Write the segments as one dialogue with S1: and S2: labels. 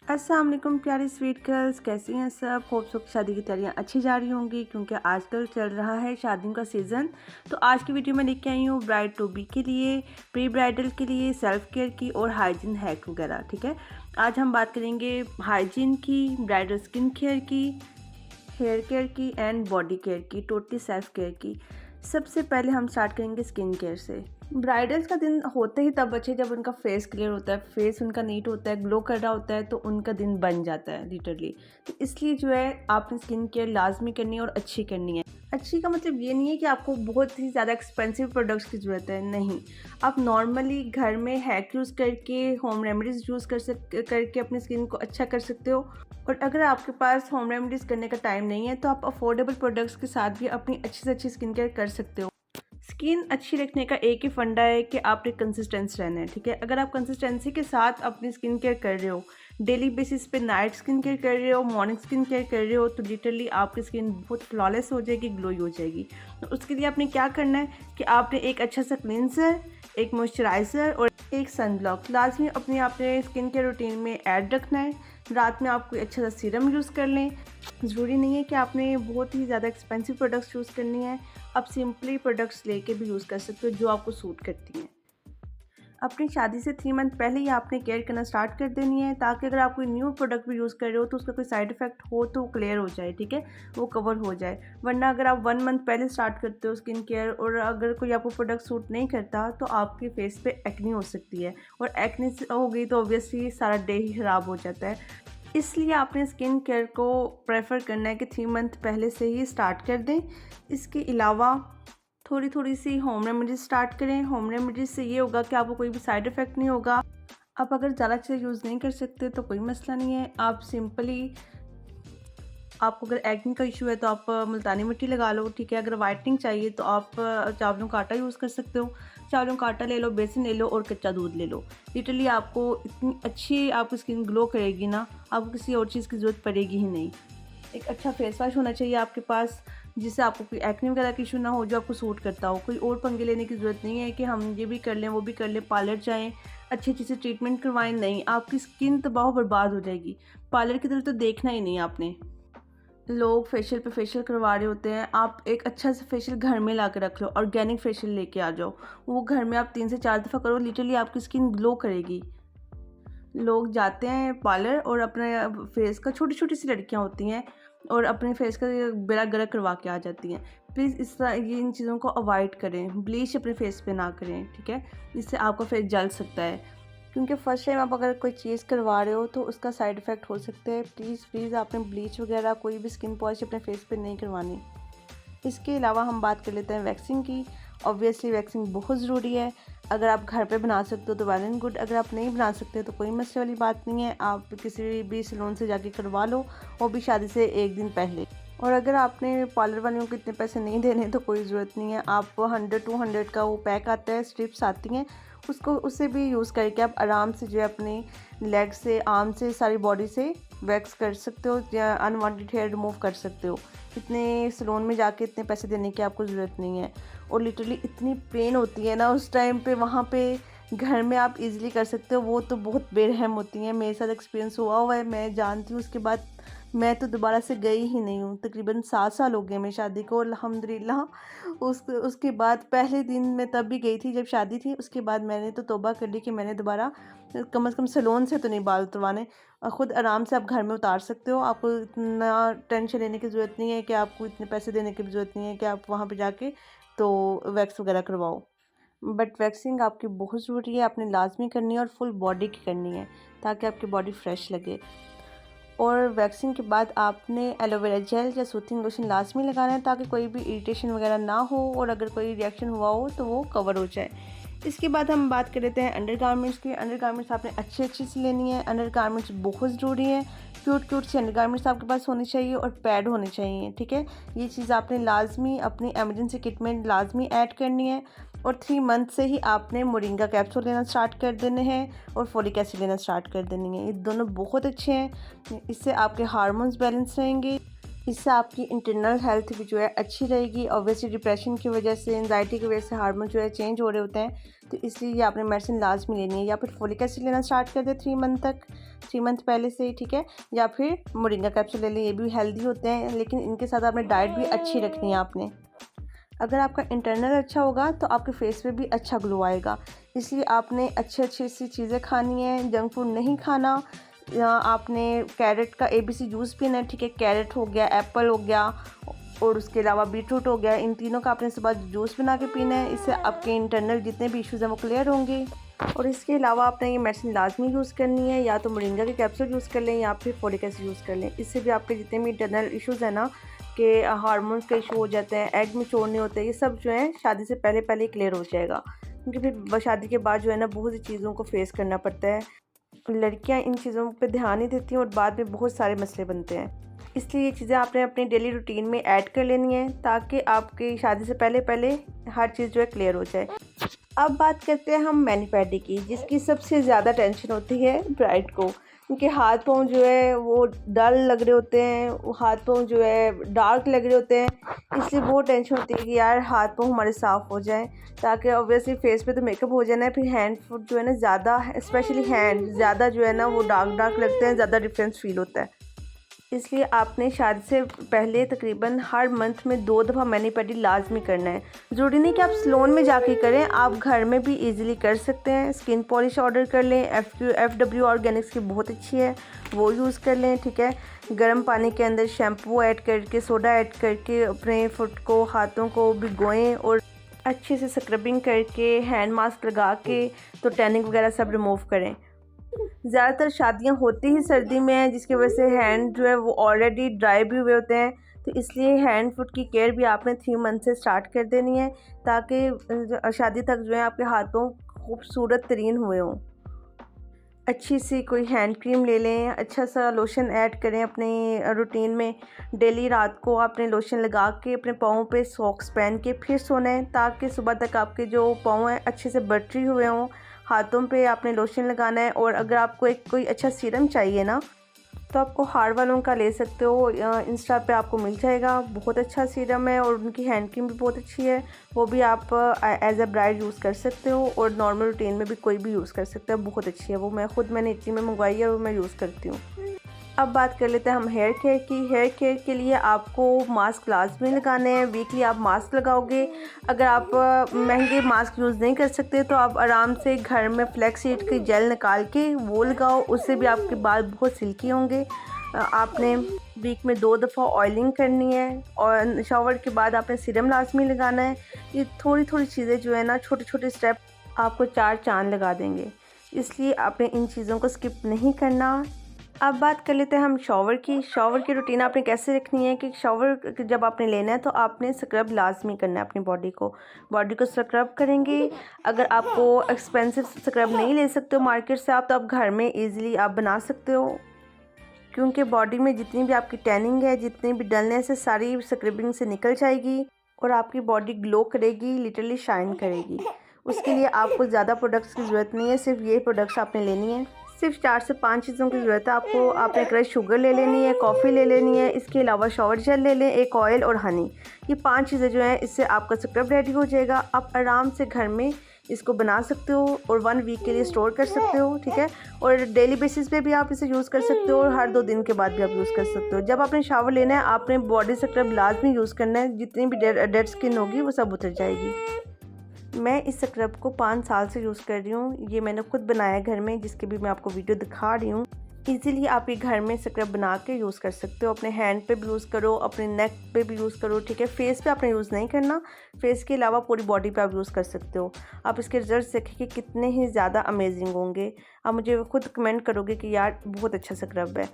S1: अस्सलाम वालेकुम प्यारी स्वीट गर्ल्स, कैसी हैं सब। होप सो की शादी की तैयारियां अच्छी जा रही होंगी क्योंकि आजकल चल रहा है शादियों का सीज़न। तो आज की वीडियो में लेके आई हूँ ब्राइड टू बी के लिए, प्री ब्राइडल के लिए, सेल्फ केयर की और हाइजीन हैक वगैरह। ठीक है, आज हम बात करेंगे हाइजीन की, ब्राइडल स्किन केयर की, हेयर केयर की एंड बॉडी केयर की, टोटली सेल्फ केयर की। सबसे पहले हम स्टार्ट करेंगे स्किन केयर से। ब्राइडल्स का दिन होते ही तब अच्छे जब उनका फेस क्लियर होता है, फेस उनका नीट होता है, ग्लो कर रहा होता है, तो उनका दिन बन जाता है लिटरली। तो इसलिए जो है आपने स्किन केयर लाजमी करनी है और अच्छी करनी है। अच्छी का मतलब ये नहीं है कि आपको बहुत ही ज़्यादा एक्सपेंसिव प्रोडक्ट्स की ज़रूरत है, नहीं। आप नॉर्मली घर में हैक यूज़ करके, होम रेमेडीज़ यूज़ करके अपनी स्किन को अच्छा कर सकते हो। और अगर आपके पास होम रेमेडीज़ करने का टाइम नहीं है तो आप अफोर्डेबल प्रोडक्ट्स के साथ भी अपनी अच्छी से अच्छी स्किन केयर कर सकते हो। स्किन अच्छी रखने का एक ही फंडा है कि आपने कंसिस्टेंस रहना है। ठीक है, अगर आप कंसिस्टेंसी के साथ अपनी स्किन केयर कर रहे हो, डेली बेसिस पे नाइट स्किन केयर कर रहे हो, मॉर्निंग स्किन केयर कर रहे हो, तो लिटरली आपकी स्किन बहुत फ्लॉलेस हो जाएगी, ग्लोई हो जाएगी। तो उसके लिए आपने क्या करना है कि आपने एक अच्छा सा क्लिनजर, एक मॉइस्चराइज़र और एक सनब्लॉक लाजमी अपने स्किन केयर रूटीन में ऐड रखना है। रात में आप कोई अच्छा सा सीरम यूज़ कर लें। ज़रूरी नहीं है कि आपने बहुत ही ज़्यादा एक्सपेंसिव प्रोडक्ट्स यूज़ करनी है, आप सिंपली प्रोडक्ट्स लेके भी यूज़ कर सकते हो जो आपको सूट करती हैं। अपनी शादी से 3 मंथ पहले ही आपने केयर करना स्टार्ट कर देनी है, ताकि अगर आप कोई न्यू प्रोडक्ट भी यूज़ कर रहे हो तो उसका कोई साइड इफ़ेक्ट हो तो क्लियर हो जाए। ठीक है, वो कवर हो जाए। वरना अगर आप 1 मंथ पहले स्टार्ट करते हो स्किन केयर और अगर कोई आपको प्रोडक्ट सूट नहीं करता तो आपके फेस पे एक्ने हो सकती है, और एक्ने हो गई तो ऑब्वियसली सारा डे ही ख़राब हो जाता है। इसलिए आपने स्किन केयर को प्रेफर करना है कि 3 मंथ पहले से ही स्टार्ट कर दें। इसके अलावा थोड़ी थोड़ी सी होम रेमेडीज स्टार्ट करें। होम रेमेडीज से ये होगा कि आपको कोई भी साइड इफ़ेक्ट नहीं होगा। आप अगर ज़्यादा चीज़ यूज़ नहीं कर सकते तो कोई मसला नहीं है, आप सिंपली, आपको अगर एक्ने का इशू है तो आप मुल्तानी मिट्टी लगा लो। ठीक है, अगर वाइटनिंग चाहिए तो आप चावलों का आटा यूज़ कर सकते हो। चावलों का आटा ले लो, बेसन ले लो और कच्चा दूध ले लो। लिटरली आपको इतनी अच्छी आपकी स्किन ग्लो करेगी ना, आपको किसी और चीज़ की ज़रूरत पड़ेगी ही नहीं। एक अच्छा फेस वॉश होना चाहिए आपके पास, जिससे आपको कोई एक्ने वगैरह का इशू ना हो, जो आपको सूट करता हो। कोई और पंगे लेने की ज़रूरत नहीं है कि हम ये भी कर लें वो भी कर लें, पार्लर जाएँ, अच्छी से ट्रीटमेंट करवाएं। नहीं, आपकी स्किन तबाह बर्बाद हो जाएगी। पार्लर की तरफ तो देखना ही नहीं आपने। लोग फेशियल पे फेशियल करवा रहे होते हैं, आप एक अच्छा सा फेशियल घर में ला के रख लो, ऑर्गेनिक फेशियल लेके आ जाओ। वो घर में आप 3 से 4 दफ़ा करो, लिटरली आपकी स्किन ग्लो करेगी। लोग जाते हैं पार्लर और अपने फेस का, छोटी छोटी सी लड़कियां होती हैं और अपने फेस का बेड़ा गर्क करवा के आ जाती हैं। प्लीज़ इस तरह ये इन चीज़ों को अवॉइड करें, ब्लीच अपने फेस पे ना करें। ठीक है, इससे आपका फेस जल सकता है, क्योंकि फ़र्स्ट टाइम आप अगर कोई चीज़ करवा रहे हो तो उसका साइड इफ़ेक्ट हो सकते हैं। प्लीज़ आपने ब्लीच वगैरह कोई भी स्किन पॉलिश अपने फेस पे नहीं करवानी। इसके अलावा हम बात कर लेते हैं वैक्सिंग की। ऑब्वियसली वैक्सिंग बहुत ज़रूरी है। अगर आप घर पे बना सकते हो तो वेल एंड गुड, अगर आप नहीं बना सकते तो कोई मसले वाली बात नहीं है, आप किसी भी सैलून से जाके करवा लो, वो भी शादी से 1 दिन पहले। और अगर आपने पार्लर वालों को इतने पैसे नहीं देने तो कोई ज़रूरत नहीं है, आप 100-200 का वो पैक आता है, स्ट्रिप्स आती हैं, उससे भी यूज़ करके आप आराम से जो है अपने लेग से, आर्म से, सारी बॉडी से वैक्स कर सकते हो या अनवांटेड हेयर रिमूव कर सकते हो। इतने सैलून में जाके इतने पैसे देने की आपको ज़रूरत नहीं है। और लिटरली इतनी पेन होती है ना उस टाइम पे, वहाँ पे घर में आप इजीली कर सकते हो, वो तो बहुत बेरहम होती हैं। मेरे साथ एक्सपीरियंस हुआ है, मैं जानती हूँ। उसके बाद मैं तो दोबारा से गई ही नहीं हूँ। तकरीबन 7 साल हो गए मेरी शादी को, अल्हम्दुलिल्लाह। उसके बाद पहले दिन मैं तब भी गई थी जब शादी थी, उसके बाद मैंने तो तौबा कर ली कि मैंने दोबारा कम से कम सैलून से तो नहीं बाल उतरवाने। खुद आराम से आप घर में उतार सकते हो। आपको इतना टेंशन लेने की ज़रूरत नहीं है कि आपको इतने पैसे देने की ज़रूरत नहीं है कि आप वहाँ पे जाके तो वैक्स वगैरह करवाओ। बट वैक्सिंग आपकी बहुत ज़रूरी है, आपने लाजमी करनी है और फुल बॉडी की करनी है, ताकि आपकी बॉडी फ्रेश लगे। और वैक्सिंग के बाद आपने एलोवेरा जेल या सूथिंग लोशन लाजमी लगाना है, ताकि कोई भी इरिटेशन वगैरह ना हो, और अगर कोई रिएक्शन हुआ हो तो वो कवर हो जाए। इसके बाद हम बात कर लेते हैं अंडरगारमेंट्स की। अंडरगारमेंट्स आपने अच्छी सी लेनी है। अंडरगारमेंट्स बहुत ज़रूरी है। क्यूट से अंडरगारमेंट्स आपके पास होने चाहिए और पैड होने चाहिए। ठीक है, ये चीज़ आपने लाजमी अपनी एमरजेंसी किट में लाजमी ऐड करनी है। और 3 मंथ से ही आपने मोरिंगा कैप्सूल लेना स्टार्ट कर देने हैं और फोलिक एसिड लेना स्टार्ट कर देनी है। ये दोनों बहुत अच्छे हैं, इससे आपके हार्मोन्स बैलेंस रहेंगे। इससे आपकी इंटरनल हेल्थ भी जो है अच्छी रहेगी। ऑब्वियसली डिप्रेशन की वजह से, एंजाइटी की वजह से हार्मोन जो है चेंज हो रहे होते हैं, तो इसलिए ये आपने मेडिसिन लाजमी लेनी है। या फिर फोलिक एसिड लेना स्टार्ट कर दे 3 मंथ पहले से ही, ठीक है। या फिर मोरिंगा कैप्सूल ले लें, ये भी हेल्दी होते हैं, लेकिन इनके साथ आपने डाइट भी अच्छी रखनी है आपने। अगर आपका इंटरनल अच्छा होगा तो आपके फेस पे भी अच्छा ग्लो आएगा। इसलिए आपने अच्छी सी चीज़ें खानी है, जंक फूड नहीं खाना। या आपने कैरेट का ABC जूस पीना है, ठीक है। कैरेट हो गया, एप्पल हो गया और उसके अलावा बीटरूट हो गया। इन तीनों का आपने सुबह जूस बना के पीना है। इससे आपके इंटरनल जितने भी इश्यूज़ हैं वो क्लियर होंगे। और इसके अलावा आपने ये मेडिसिन लाजमी यूज़ करनी है, या तो मोरिंगा के कैप्सूल यूज़ कर लें या फिर फोलिक एसिड यूज़ कर लें। इससे भी आपके जितने भी इंटरनल इश्यूज़ हैं ना, कि हार्मोन्स का इशू हो जाते हैं, एग मैच्योर नहीं होते, ये सब जो है शादी से पहले ही क्लियर हो जाएगा। क्योंकि फिर शादी के बाद जो है ना बहुत सी चीज़ों को फेस करना पड़ता है। लड़कियां इन चीज़ों पे ध्यान नहीं देती हैं और बाद में बहुत सारे मसले बनते हैं। इसलिए ये चीज़ें आपने अपनी डेली रूटीन में ऐड कर लेनी है, ताकि आपकी शादी से पहले हर चीज़ जो है क्लियर हो जाए। अब बात करते हैं हम मैनी पेडी की, जिसकी सबसे ज़्यादा टेंशन होती है ब्राइड को। उनके हाथ पाँव जो है वो डल लग रहे होते हैं, वो हाथ पाँव जो है डार्क लग रहे होते हैं। इसलिए बहुत टेंशन होती है कि यार हाथ पाँव हमारे साफ़ हो जाएं, ताकि ऑब्वियसली फेस पे तो मेकअप हो जाना है, फिर हैंड फुट जो है ना ज़्यादा, स्पेशली हैंड ज़्यादा जो है ना वो डार्क लगते हैं, ज़्यादा डिफरेंस फील होता है। इसलिए आपने शादी से पहले तकरीबन हर मंथ में 2 दफ़ा मैनी पेडी लाजमी करना है। ज़रूरी नहीं कि आप सैलून में जाके करें, आप घर में भी इजीली कर सकते हैं। स्किन पॉलिश ऑर्डर कर लें, FW ऑर्गेनिक्स की बहुत अच्छी है, वो यूज़ कर लें, ठीक है। गर्म पानी के अंदर शैम्पू ऐड करके, सोडा ऐड करके अपने फुट को, हाथों को भिगोएं और अच्छे से स्क्रबिंग करके हैंड मास्क लगा के तो टैनिंग वगैरह सब रिमूव करें। ज़्यादातर शादियां होती ही सर्दी में हैं, जिसकी वजह से हैंड जो है वो ऑलरेडी ड्राई भी हुए होते हैं। तो इसलिए हैंड फुट की केयर भी आपने 3 मंथ से स्टार्ट कर देनी है, ताकि शादी तक जो है आपके हाथों खूबसूरत तरीन हुए हों। अच्छी सी कोई हैंड क्रीम ले लें, अच्छा सा लोशन ऐड करें अपने रूटीन में। डेली रात को आपने लोशन लगा के अपने पाँव पे सॉक्स पहन के फिर सोना है, ताकि सुबह तक आपके जो पाँव हैं अच्छे से बटरी हुए हों। हाथों पे आपने लोशन लगाना है। और अगर आपको कोई अच्छा सीरम चाहिए ना, तो आपको हार वालों का ले सकते हो, इंस्टा पे आपको मिल जाएगा। बहुत अच्छा सीरम है और उनकी हैंड क्रीम भी बहुत अच्छी है, वो भी आप एज अ ब्राइड यूज़ कर सकते हो और नॉर्मल रूटीन में भी कोई भी यूज़ कर सकता है, बहुत अच्छी है वो। मैंने इतनी में मंगवाई है और मैं यूज़ करती हूँ। अब बात कर लेते हैं हम हेयर केयर की। हेयर केयर के लिए आपको मास्क लाजमी लगाने हैं, वीकली आप मास्क लगाओगे। अगर आप महंगे मास्क यूज़ नहीं कर सकते तो आप आराम से घर में फ्लैक्स सीड की जेल निकाल के वो लगाओ, उससे भी आपके बाल बहुत सिल्की होंगे। आपने वीक में 2 दफ़ा ऑयलिंग करनी है और शावर के बाद आपने सीरम लाजमी लगाना है। ये थोड़ी चीज़ें जो है ना, छोटे स्टेप आपको 4 चांद लगा देंगे, इसलिए आपने इन चीज़ों को स्किप नहीं करना। अब बात कर लेते हैं हम शावर की। शावर की रूटीन आपने कैसे रखनी है कि शावर जब आपने लेना है तो आपने स्क्रब लाजमी करना है अपनी बॉडी को स्क्रब करेंगे। अगर आपको एक्सपेंसिव स्क्रब नहीं ले सकते हो मार्केट से आप, तो आप घर में इजीली आप बना सकते हो, क्योंकि बॉडी में जितनी भी आपकी टैनिंग है, जितनी भी डलनेस है, सारी स्क्रबिंग से निकल जाएगी और आपकी बॉडी ग्लो करेगी, लिटरली शाइन करेगी। उसके लिए आपको ज़्यादा प्रोडक्ट्स की ज़रूरत नहीं है, सिर्फ ये प्रोडक्ट्स आपने लेनी है। सिर्फ 4 से 5 चीज़ों की ज़रूरत है आपको। आपने क्रश शुगर ले लेनी है, कॉफ़ी ले लेनी है, इसके अलावा शावर जेल ले लें, एक ऑयल और हनी। ये 5 चीज़ें जो हैं, इससे आपका स्क्रब रेडी हो जाएगा। आप आराम से घर में इसको बना सकते हो और 1 वीक के लिए स्टोर कर सकते हो, ठीक है। और डेली बेसिस पे भी आप इसे यूज़ कर सकते हो और हर 2 दिन के बाद भी आप यूज़ कर सकते हो। जब आपने शावर लेना है, आपने बॉडी स्क्रब लाजमी यूज़ करना है, जितनी भी डेड स्किन होगी वो सब उतर जाएगी। मैं इस स्क्रब को 5 साल से यूज़ कर रही हूँ। ये मैंने खुद बनाया घर में, जिसकी भी मैं आपको वीडियो दिखा रही हूँ। इजीली आप ये घर में स्क्रब बना के यूज़ कर सकते हो। अपने हैंड पे भी यूज़ करो, अपने नेक पे भी यूज़ करो, ठीक है। फेस पे आपने यूज़ नहीं करना, फेस के अलावा पूरी बॉडी पे आप यूज़ कर सकते हो। आप इसके रिजल्ट देखें कि कितने ही ज़्यादा अमेजिंग होंगे। आप मुझे खुद कमेंट करोगे कि यार बहुत अच्छा स्क्रब है।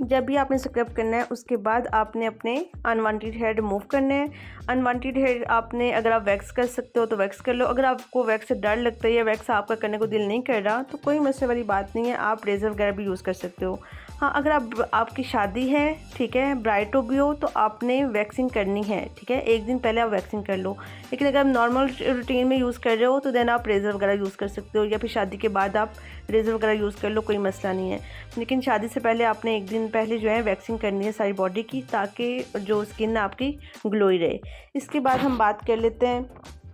S1: जब भी आपने स्क्रब करना है, उसके बाद आपने अपने अनवांटेड हेयर रिमूव करने हैं। अनवांटेड हेयर आपने, अगर आप वैक्स कर सकते हो तो वैक्स कर लो। अगर आपको वैक्स से डर लगता है या वैक्स आपका करने को दिल नहीं कर रहा, तो कोई मसले वाली बात नहीं है, आप रेज़र वगैरह भी यूज़ कर सकते हो। हाँ, अगर आपकी शादी है, ठीक है, ब्राइड टू बी हो, तो आपने वैक्सिंग करनी है, ठीक है। 1 दिन पहले आप वैक्सिंग कर लो। लेकिन अगर आप नॉर्मल रूटीन में यूज़ कर रहे हो तो देन आप रेज़र वगैरह यूज़ कर सकते हो, या फिर शादी के बाद आप रेज़र मॉइस्चराइज़र वगैरह यूज़ कर लो, कोई मसला नहीं है। लेकिन शादी से पहले आपने एक दिन पहले जो है वैक्सिंग करनी है सारी बॉडी की, ताकि जो स्किन आपकी ग्लोई रहे। इसके बाद हम बात कर लेते हैं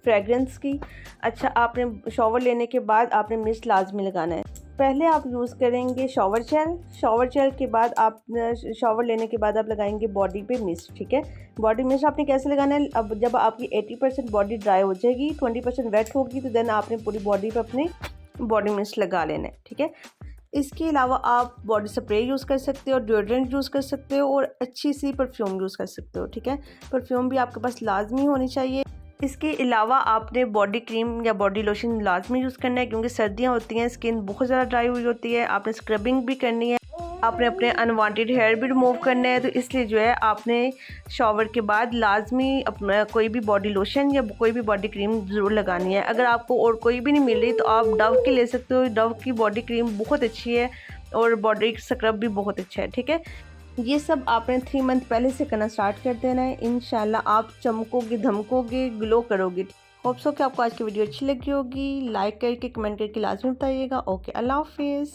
S1: फ्रेगरेंस की। अच्छा, आपने शॉवर लेने के बाद आपने मिस्ट लाजमी लगाना है। पहले आप यूज़ करेंगे शॉवर जेल के बाद आप शॉवर लेने के बाद आप लगाएंगे बॉडी पे मिस्ट। ठीक है, बॉडी मिस्ट आपने कैसे लगाना है, अब जब आपकी 80% बॉडी ड्राई हो जाएगी, 20% वेट होगी, तो देन आपने पूरी बॉडी पे अपने बॉडी मिस्ट लगा लेना है। ठीक है, इसके अलावा आप बॉडी स्प्रे यूज़ कर सकते हो, डिओड्रेंट यूज़ कर सकते हो और अच्छी सी परफ्यूम यूज़ कर सकते हो। ठीक है, परफ्यूम भी आपके पास लाजमी होनी चाहिए। इसके अलावा आपने बॉडी क्रीम या बॉडी लोशन लाजमी यूज़ करना है, क्योंकि सर्दियाँ होती हैं, स्किन बहुत ज़्यादा ड्राई हुई होती है, आपने स्क्रबिंग भी करनी है, आपने अपने अनवांटेड हेयर भी रिमूव करना है। तो इसलिए जो है आपने शॉवर के बाद लाजमी अपना कोई भी बॉडी लोशन या कोई भी बॉडी क्रीम ज़रूर लगानी है। अगर आपको और कोई भी नहीं मिल रही तो आप डव की ले सकते हो, डव की बॉडी क्रीम बहुत अच्छी है और बॉडी स्क्रब भी बहुत अच्छा है। ठीक है, ये सब आपने 3 मंथ पहले से करना स्टार्ट कर देना है। इंशाल्लाह आप चमकोगे, धमकोगे, ग्लो करोगे। होप सो कि आपको आज की वीडियो अच्छी लगी होगी। लाइक करके, कमेंट करके लाजमी बताइएगा। ओके, अल्लाह हाफिज़।